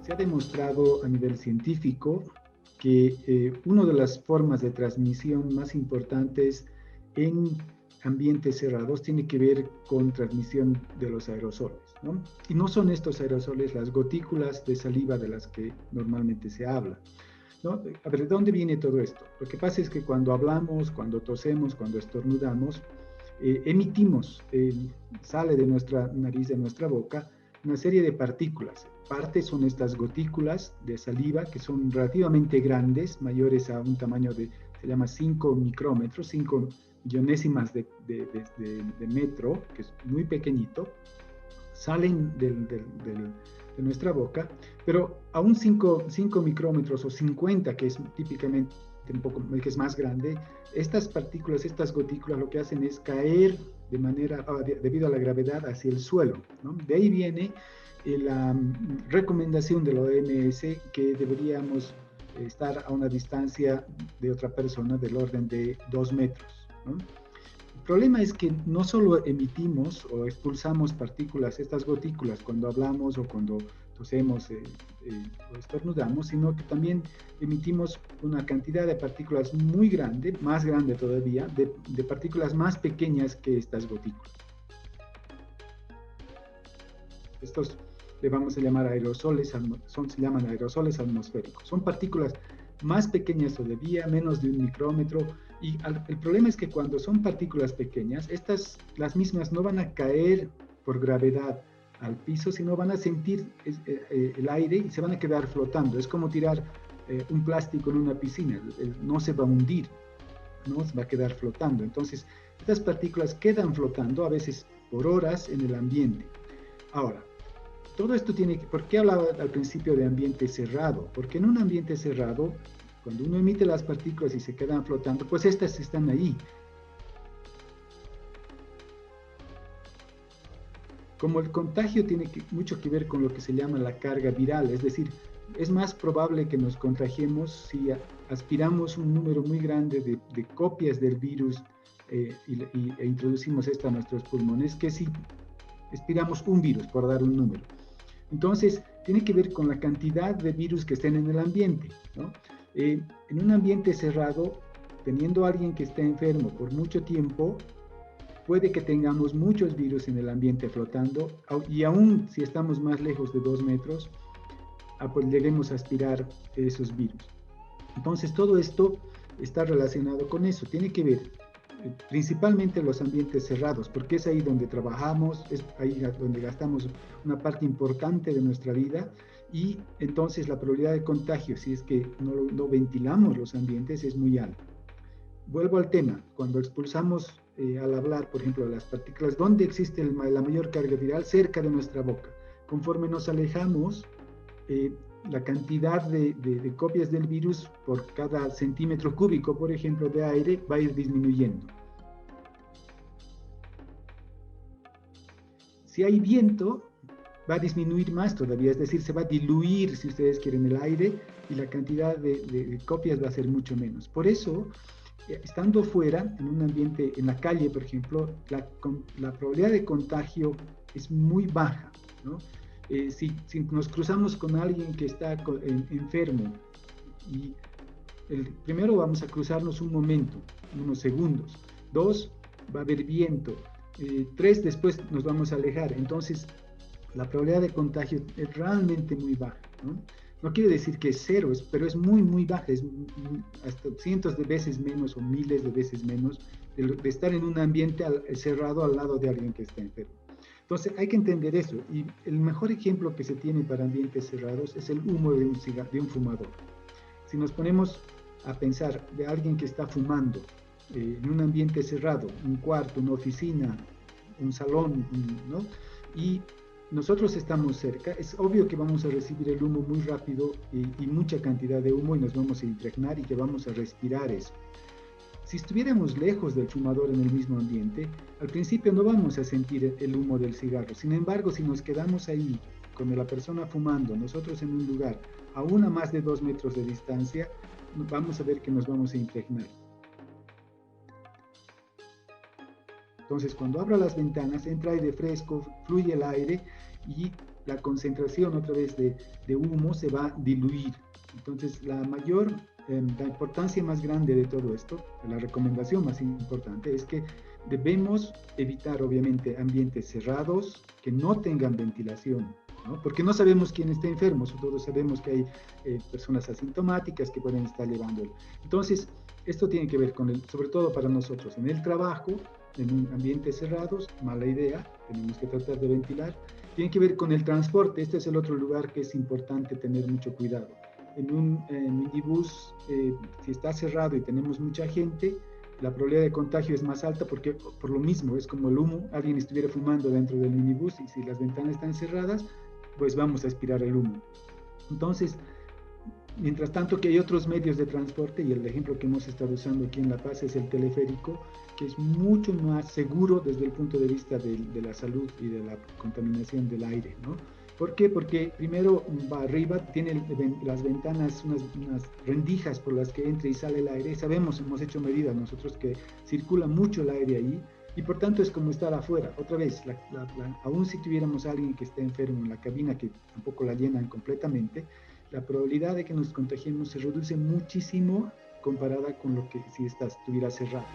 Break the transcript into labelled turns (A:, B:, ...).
A: Se ha demostrado a nivel científico que una de las formas de transmisión más importantes en ambientes cerrados tiene que ver con transmisión de los aerosoles, ¿no? Y no son estos aerosoles las gotículas de saliva de las que normalmente se habla, ¿no? A ver, ¿de dónde viene todo esto? Lo que pasa es que cuando hablamos, cuando tosemos, cuando estornudamos, emitimos, sale de nuestra nariz, de nuestra boca, una serie de partículas. Parte son estas gotículas de saliva que son relativamente grandes, mayores a un tamaño de, se llama 5 micrómetros, 5 millonésimas de metro, que es muy pequeñito, salen de nuestra boca, pero aún 5 micrómetros o 50, que es típicamente un poco, que es más grande, estas partículas, estas gotículas lo que hacen es caer de manera, debido a la gravedad, hacia el suelo, ¿no? De ahí viene la recomendación de la OMS que deberíamos estar a una distancia de otra persona del orden de 2 metros, ¿no? El problema es que no solo emitimos o expulsamos partículas, estas gotículas, cuando hablamos o cuando tosemos o estornudamos, sino que también emitimos una cantidad de partículas muy grande, más grande todavía, de partículas más pequeñas que estas gotículas. Estos le vamos a llamar aerosoles, se llaman aerosoles atmosféricos. Son partículas más pequeñas todavía, menos de 1 micrómetro, y el problema es que cuando son partículas pequeñas, las mismas no van a caer por gravedad al piso, sino van a sentir el aire y se van a quedar flotando. Es como tirar un plástico en una piscina, no se va a hundir, no se va a quedar flotando. Entonces, estas partículas quedan flotando a veces por horas en el ambiente. Ahora, todo esto tiene que, ¿por qué hablaba al principio de ambiente cerrado? Porque en un ambiente cerrado, cuando uno emite las partículas y se quedan flotando, pues estas están ahí. Como el contagio tiene mucho que ver con lo que se llama la carga viral, es decir, es más probable que nos contagiemos si aspiramos un número muy grande de copias del virus e introducimos esto a nuestros pulmones, que si aspiramos un virus, por dar un número. Entonces, tiene que ver con la cantidad de virus que estén en el ambiente, ¿no? En un ambiente cerrado, teniendo a alguien que esté enfermo por mucho tiempo, puede que tengamos muchos virus en el ambiente flotando, y aún si estamos más lejos de 2 metros, pues lleguemos a aspirar esos virus. Entonces, todo esto está relacionado con eso. Tiene que ver principalmente los ambientes cerrados, porque es ahí donde trabajamos, es ahí donde gastamos una parte importante de nuestra vida, y entonces la probabilidad de contagio, si es que no ventilamos los ambientes, es muy alta. Vuelvo al tema, cuando expulsamos al hablar, por ejemplo, las partículas, ¿dónde existe la mayor carga viral? Cerca de nuestra boca. Conforme nos alejamos, la cantidad de copias del virus por cada centímetro cúbico, por ejemplo, de aire, va a ir disminuyendo. Si hay viento, va a disminuir más todavía, es decir, se va a diluir, si ustedes quieren, el aire, y la cantidad de copias va a ser mucho menos. Por eso, estando fuera, en un ambiente, en la calle, por ejemplo, la probabilidad de contagio es muy baja, ¿no? Si nos cruzamos con alguien que está enfermo, y primero vamos a cruzarnos un momento, unos segundos. 2, va a haber viento. 3, después nos vamos a alejar. Entonces, la probabilidad de contagio es realmente muy baja, ¿no? No quiere decir que es cero, pero es muy, muy baja, es hasta cientos de veces menos o miles de veces menos de estar en un ambiente cerrado al lado de alguien que está enfermo. Entonces hay que entender eso, y el mejor ejemplo que se tiene para ambientes cerrados es el humo de un fumador. Si nos ponemos a pensar de alguien que está fumando en un ambiente cerrado, un cuarto, una oficina, un salón, ¿no? Y nosotros estamos cerca, es obvio que vamos a recibir el humo muy rápido y mucha cantidad de humo, y nos vamos a impregnar y que vamos a respirar eso. Si estuviéramos lejos del fumador en el mismo ambiente, al principio no vamos a sentir el humo del cigarro. Sin embargo, si nos quedamos ahí con la persona fumando, nosotros en un lugar a una más de 2 metros de distancia, vamos a ver que nos vamos a impregnar. Entonces, cuando abro las ventanas, entra aire fresco, fluye el aire, y la concentración otra vez de humo se va a diluir. Entonces, la importancia más grande de todo esto, la recomendación más importante es que debemos evitar obviamente ambientes cerrados que no tengan ventilación, ¿no? Porque no sabemos quién está enfermo, todos sabemos que hay personas asintomáticas que pueden estar llevándolo. Entonces, esto tiene que ver con sobre todo para nosotros, en el trabajo, en ambientes cerrados, mala idea, tenemos que tratar de ventilar. Tiene que ver con el transporte, este es el otro lugar que es importante tener mucho cuidado. En un minibús, si está cerrado y tenemos mucha gente, la probabilidad de contagio es más alta porque por lo mismo es como el humo, alguien estuviera fumando dentro del minibús y si las ventanas están cerradas, pues vamos a aspirar el humo. Entonces, mientras tanto que hay otros medios de transporte, y el ejemplo que hemos estado usando aquí en La Paz es el teleférico, que es mucho más seguro desde el punto de vista de la salud y de la contaminación del aire, ¿no? ¿Por qué? Porque primero va arriba, tiene las ventanas, unas rendijas por las que entra y sale el aire. Sabemos, hemos hecho medidas nosotros que circula mucho el aire ahí y por tanto es como estar afuera. Otra vez, aún si tuviéramos a alguien que esté enfermo en la cabina, que tampoco la llenan completamente, la probabilidad de que nos contagiemos se reduce muchísimo comparada con lo que si estuviera cerrado.